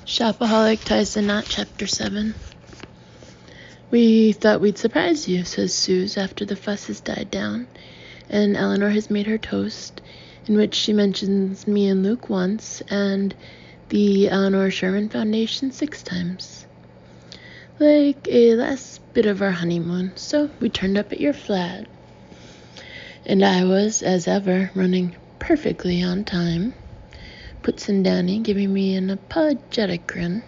Shopaholic ties the knot, Chapter 7. We thought we'd surprise you, says Suze after the fuss has died down, and Eleanor has made her toast, in which she mentions me and Luke once, and the Eleanor Sherman Foundation 6 times. Like a last bit of our honeymoon, so we turned up at your flat. And I was, as ever, running perfectly on time. Puts in Danny, giving me an apologetic grin.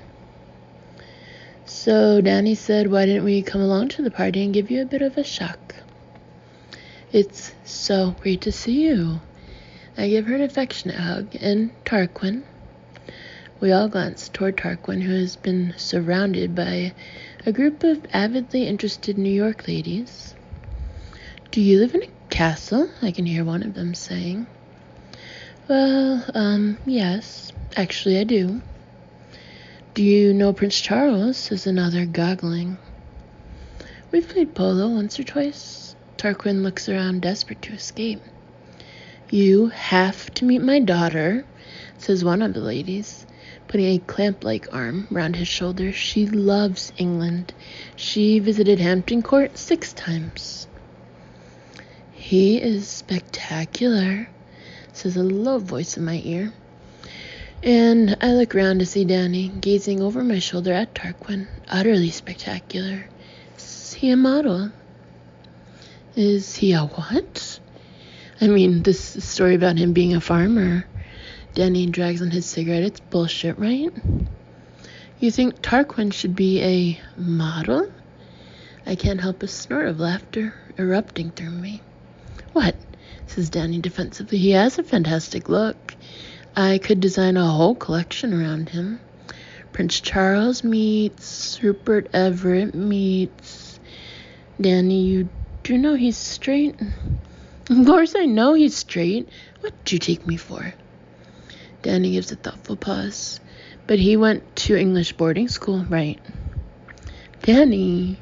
So Danny said, why didn't we come along to the party and give you a bit of a shock? It's so great to see you. I give her an affectionate hug, and Tarquin. We all glanced toward Tarquin, who has been surrounded by a group of avidly interested New York ladies. Do you live in a castle? I can hear one of them saying. Well, yes, actually I do. Do you know Prince Charles? Says another, goggling. We've played polo once or twice. Tarquin looks around, desperate to escape. You have to meet my daughter, says one of the ladies, putting a clamp-like arm round his shoulder. She loves England. She visited Hampton Court 6 times. He is spectacular, says a low voice in my ear. And I look round to see Danny, gazing over my shoulder at Tarquin. Utterly spectacular. Is he a model? Is he a what? I mean, this story about him being a farmer. Danny drags on his cigarette. It's bullshit, right? You think Tarquin should be a model? I can't help a snort of laughter erupting through me. What? Says Danny defensively. He has a fantastic look. I could design a whole collection around him. Prince Charles meets Rupert Everett meets... Danny, you do know he's straight? Of course I know he's straight. What do you take me for? Danny gives a thoughtful pause. But he went to English boarding school, right? Danny...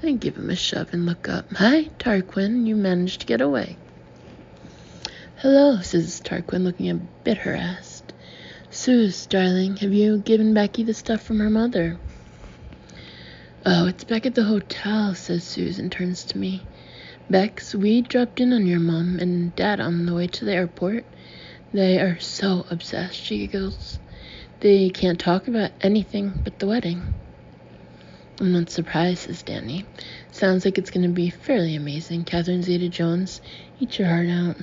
I give him a shove and look up. Hi, Tarquin, you managed to get away. Hello, says Tarquin, looking a bit harassed. Suze, darling, have you given Becky the stuff from her mother? Oh, it's back at the hotel, says Suze and turns to me. Bex, we dropped in on your mom and dad on the way to the airport. They are so obsessed, she giggles. They can't talk about anything but the wedding. I'm not surprised, says Danny. Sounds like it's going to be fairly amazing. Catherine Zeta-Jones, eat your heart out.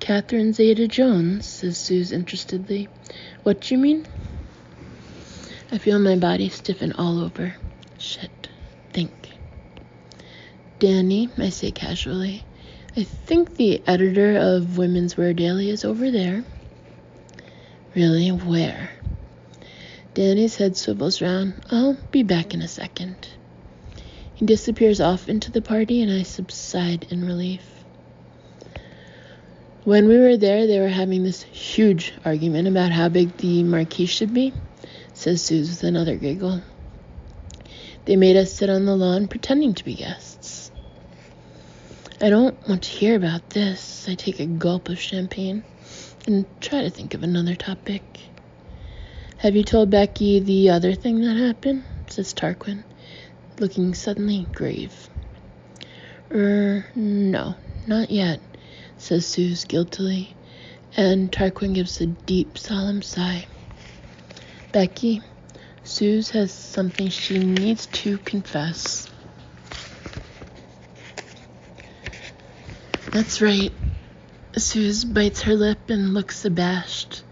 Catherine Zeta-Jones, says Suze interestedly. What do you mean? I feel my body stiffen all over. Shit. Think. Danny, I say casually, I think the editor of Women's Wear Daily is over there. Really? Where? Danny's head swivels round. I'll be back in a second. He disappears off into the party, and I subside in relief. When we were there, they were having this huge argument about how big the marquee should be, says Suze with another giggle. They made us sit on the lawn pretending to be guests. I don't want to hear about this. I take a gulp of champagne and try to think of another topic. Have you told Becky the other thing that happened? Says Tarquin, looking suddenly grave. No, not yet, says Suze guiltily, and Tarquin gives a deep, solemn sigh. Becky, Suze has something she needs to confess. That's right. Suze bites her lip and looks abashed.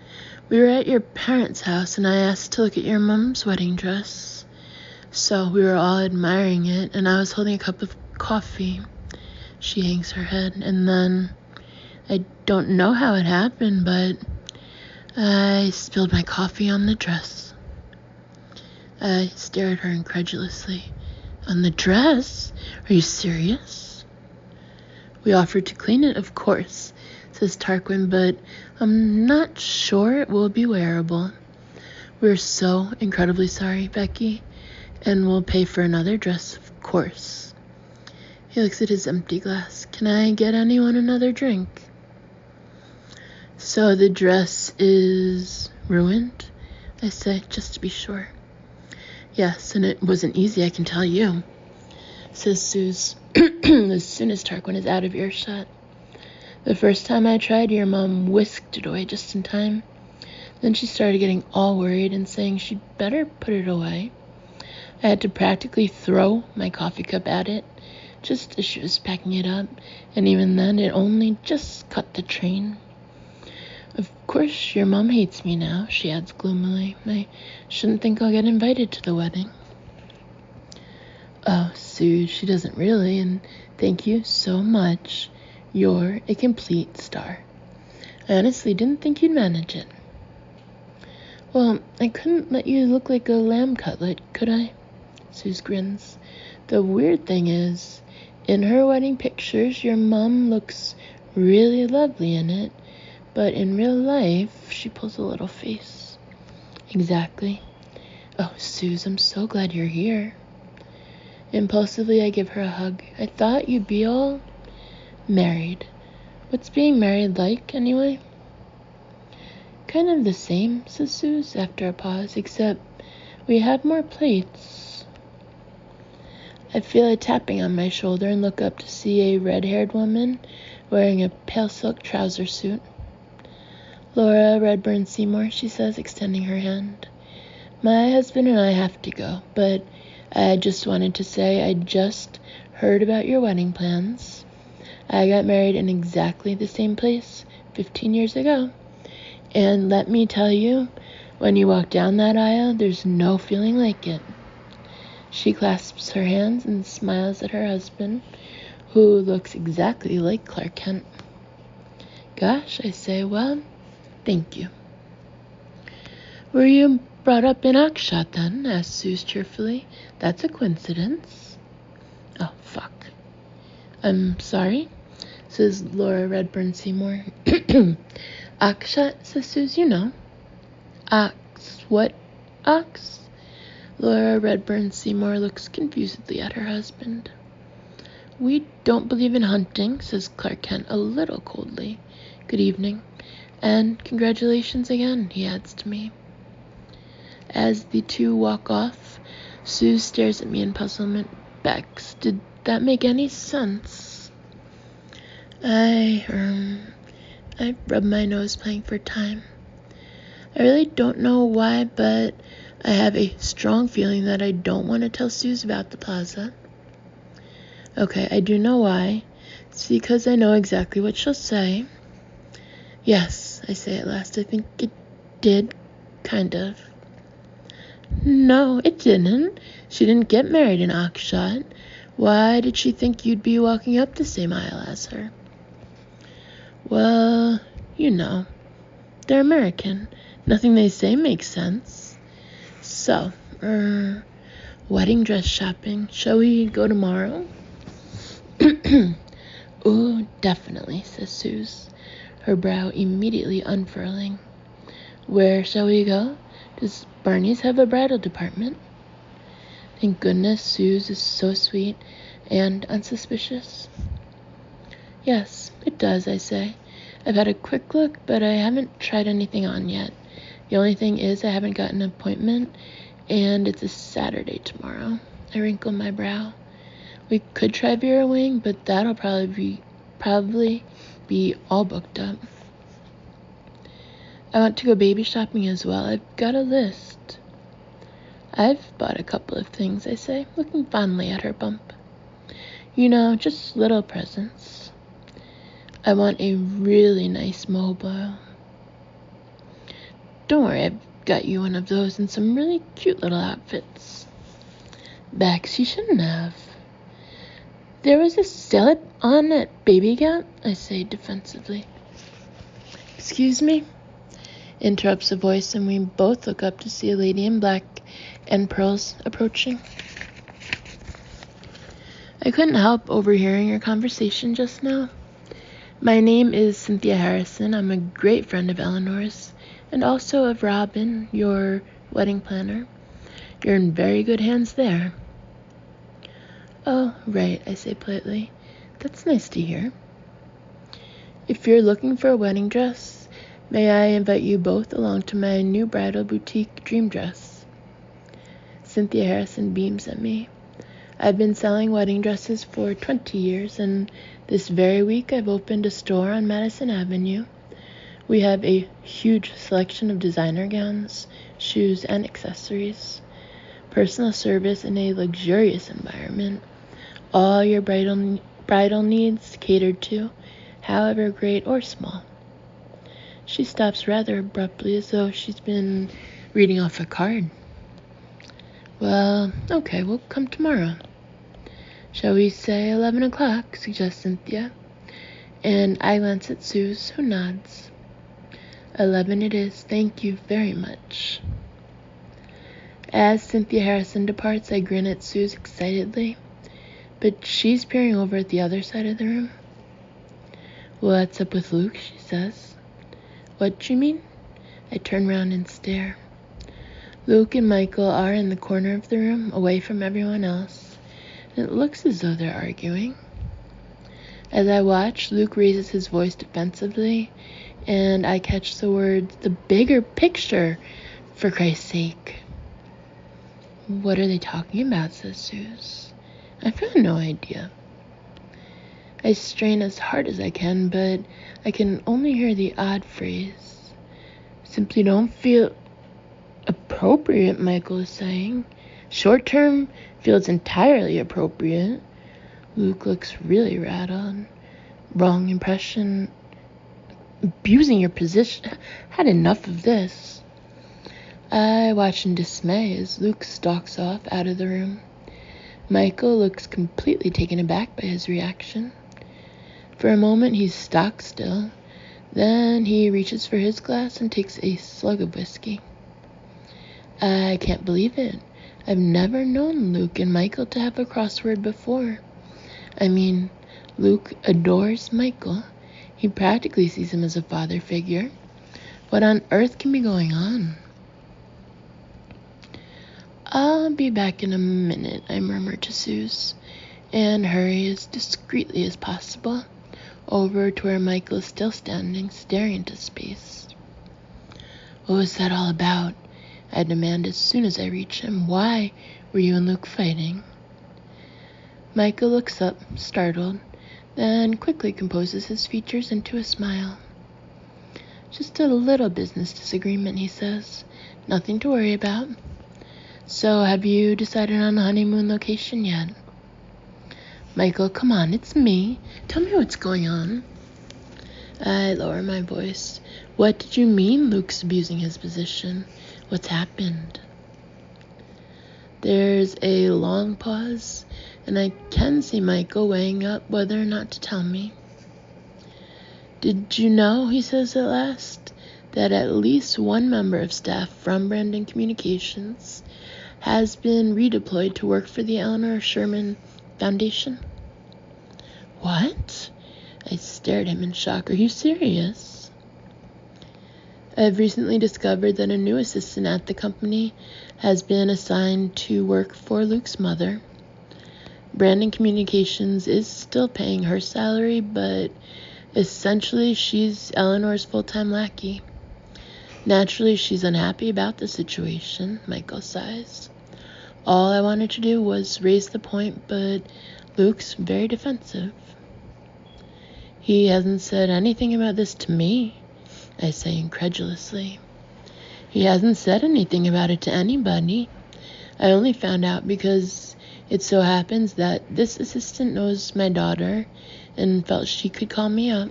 We were at your parents' house, and I asked to look at your mom's wedding dress. So we were all admiring it, and I was holding a cup of coffee. She hangs her head, and then... I don't know how it happened, but I spilled my coffee on the dress. I stare at her incredulously. On the dress? Are you serious? We offered to clean it, of course, says Tarquin, but I'm not sure it will be wearable. We're so incredibly sorry, Becky, and we'll pay for another dress, of course. He looks at his empty glass. Can I get anyone another drink? So the dress is ruined? I say, just to be sure. Yes, and it wasn't easy, I can tell you, says Suze, as soon as Tarquin is out of earshot. The first time I tried, your mom whisked it away just in time. Then she started getting all worried and saying she'd better put it away. I had to practically throw my coffee cup at it, just as she was packing it up, and even then it only just cut the train. Of course, your mom hates me now, she adds gloomily. I shouldn't think I'll get invited to the wedding. Oh, Sue, she doesn't really, and thank you so much. You're a complete star. I honestly didn't think you'd manage it. Well, I couldn't let you look like a lamb cutlet, could I? Suze grins. The weird thing is, in her wedding pictures, your mom looks really lovely in it, but in real life, she pulls a little face. Exactly. Oh, Suze, I'm so glad you're here. Impulsively, I give her a hug. I thought you'd be all married. What's being married like, anyway? Kind of the same, says Suze after a pause, except we have more plates. I feel a tapping on my shoulder and look up to see a red-haired woman wearing a pale silk trouser suit. Laura Redburn Seymour, she says, extending her hand. My husband and I have to go, but I just wanted to say I just heard about your wedding plans. I got married in exactly the same place 15 years ago. And let me tell you, when you walk down that aisle, there's no feeling like it. She clasps her hands and smiles at her husband, who looks exactly like Clark Kent. Gosh, I say, well, thank you. Were you brought up in Oxshott then? Asked Suze cheerfully. That's a coincidence. Oh, fuck. I'm sorry, says Laura Redburn Seymour. Oxshott, says Suze, you know. Ox. What ox? Laura Redburn Seymour looks confusedly at her husband. We don't believe in hunting, says Clark Kent a little coldly. Good evening. And congratulations again, he adds to me. As the two walk off, Suze stares at me in puzzlement. Bex, did that make any sense? I rub my nose playing for time. I really don't know why, but I have a strong feeling that I don't want to tell Suze about the plaza. Okay, I do know why. It's because I know exactly what she'll say. Yes, I say at last, I think it did, kind of. No, it didn't. She didn't get married in Oxshott. Why did she think you'd be walking up the same aisle as her? Well, you know, they're American. Nothing they say makes sense. So, wedding dress shopping. Shall we go tomorrow? Oh, definitely, says Suze, her brow immediately unfurling. Where shall we go? Does Barney's have a bridal department? Thank goodness Suze is so sweet and unsuspicious. Yes, it does, I say. I've had a quick look, but I haven't tried anything on yet. The only thing is I haven't got an appointment, and it's a Saturday tomorrow. I wrinkle my brow. We could try Vera Wing, but that'll probably be all booked up. I want to go baby shopping as well. I've got a list. I've bought a couple of things, I say, looking fondly at her bump. You know, just little presents. I want a really nice mobile. Don't worry, I've got you one of those and some really cute little outfits. Bex, you shouldn't have. There was a sale on at Baby Gap, I say defensively. Excuse me? Interrupts a voice, and we both look up to see a lady in black and pearls approaching. I couldn't help overhearing your conversation just now. My name is Cynthia Harrison. I'm a great friend of Eleanor's, and also of Robin, your wedding planner. You're in very good hands there. Oh, right, I say politely. That's nice to hear. If you're looking for a wedding dress, May I invite you both along to my new bridal boutique dream dress? Cynthia Harrison beams at me. I've been selling wedding dresses for 20 years, and this very week I've opened a store on Madison Avenue. We have a huge selection of designer gowns, shoes, and accessories. Personal service in a luxurious environment. All your bridal needs catered to, however great or small. She stops rather abruptly, as though she's been reading off a card. Well, okay, we'll come tomorrow. Shall we say 11 o'clock, suggests Cynthia. And I glance at Suze, who nods. 11 it is, thank you very much. As Cynthia Harrison departs, I grin at Suze excitedly, but she's peering over at the other side of the room. What's up with Luke, she says. What do you mean? I turn around and stare. Luke and Michael are in the corner of the room, away from everyone else, and it looks as though they're arguing. As I watch, Luke raises his voice defensively, and I catch the words, "the bigger picture, for Christ's sake." What are they talking about, says Suze. I've got no idea. I strain as hard as I can, but I can only hear the odd phrase. Simply don't feel appropriate, Michael is saying. Short term feels entirely appropriate. Luke looks really rattled. Wrong impression. Abusing your position. Had enough of this. I watch in dismay as Luke stalks off out of the room. Michael looks completely taken aback by his reaction. For a moment, he's stock still. Then he reaches for his glass and takes a slug of whiskey. I can't believe it. I've never known Luke and Michael to have a crossword before. I mean, Luke adores Michael. He practically sees him as a father figure. What on earth can be going on? I'll be back in a minute, I murmur to Suze, and hurry as discreetly as possible over to where Michael is still standing, staring into space. What was that all about? I demand as soon as I reach him. Why were you and Luke fighting? Michael looks up, startled, then quickly composes his features into a smile. Just a little business disagreement, he says. Nothing to worry about. So, have you decided on a honeymoon location yet? Michael, come on, it's me. Tell me what's going on. I lower my voice. What did you mean Luke's abusing his position? What's happened? There's a long pause, and I can see Michael weighing up whether or not to tell me. Did you know, he says at last, that at least one member of staff from Brandon Communications has been redeployed to work for the Eleanor Sherman Foundation? What? I stared at him in shock. Are you serious? I've recently discovered that a new assistant at the company has been assigned to work for Luke's mother. Brandon Communications is still paying her salary, but essentially she's Eleanor's full-time lackey. Naturally, she's unhappy about the situation, Michael sighs. All I wanted to do was raise the point, but Luke's very defensive. He hasn't said anything about this to me, I say incredulously. He hasn't said anything about it to anybody. I only found out because it so happens that this assistant knows my daughter and felt she could call me up.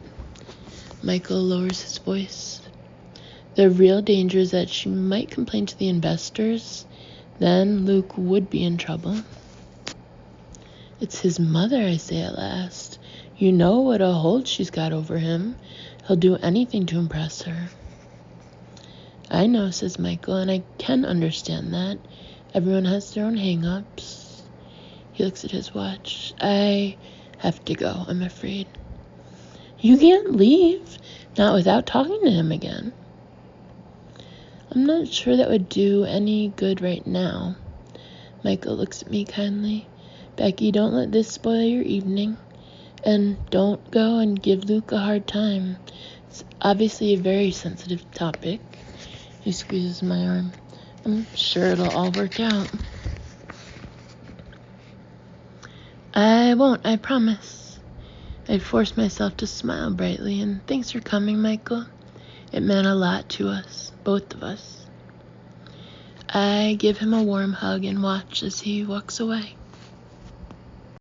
Michael lowers his voice. The real danger is that she might complain to the investors. Then Luke would be in trouble. It's his mother, I say at last. You know what a hold she's got over him. He'll do anything to impress her. I know, says Michael, and I can understand that. Everyone has their own hang-ups. He looks at his watch. I have to go, I'm afraid. You can't leave, not without talking to him again. I'm not sure that would do any good right now. Michael looks at me kindly. Becky, don't let this spoil your evening. And don't go and give Luke a hard time. It's obviously a very sensitive topic. He squeezes my arm. I'm sure it'll all work out. I won't, I promise. I forced myself to smile brightly, and thanks for coming, Michael. It meant a lot to us, both of us. I give him a warm hug and watch as he walks away.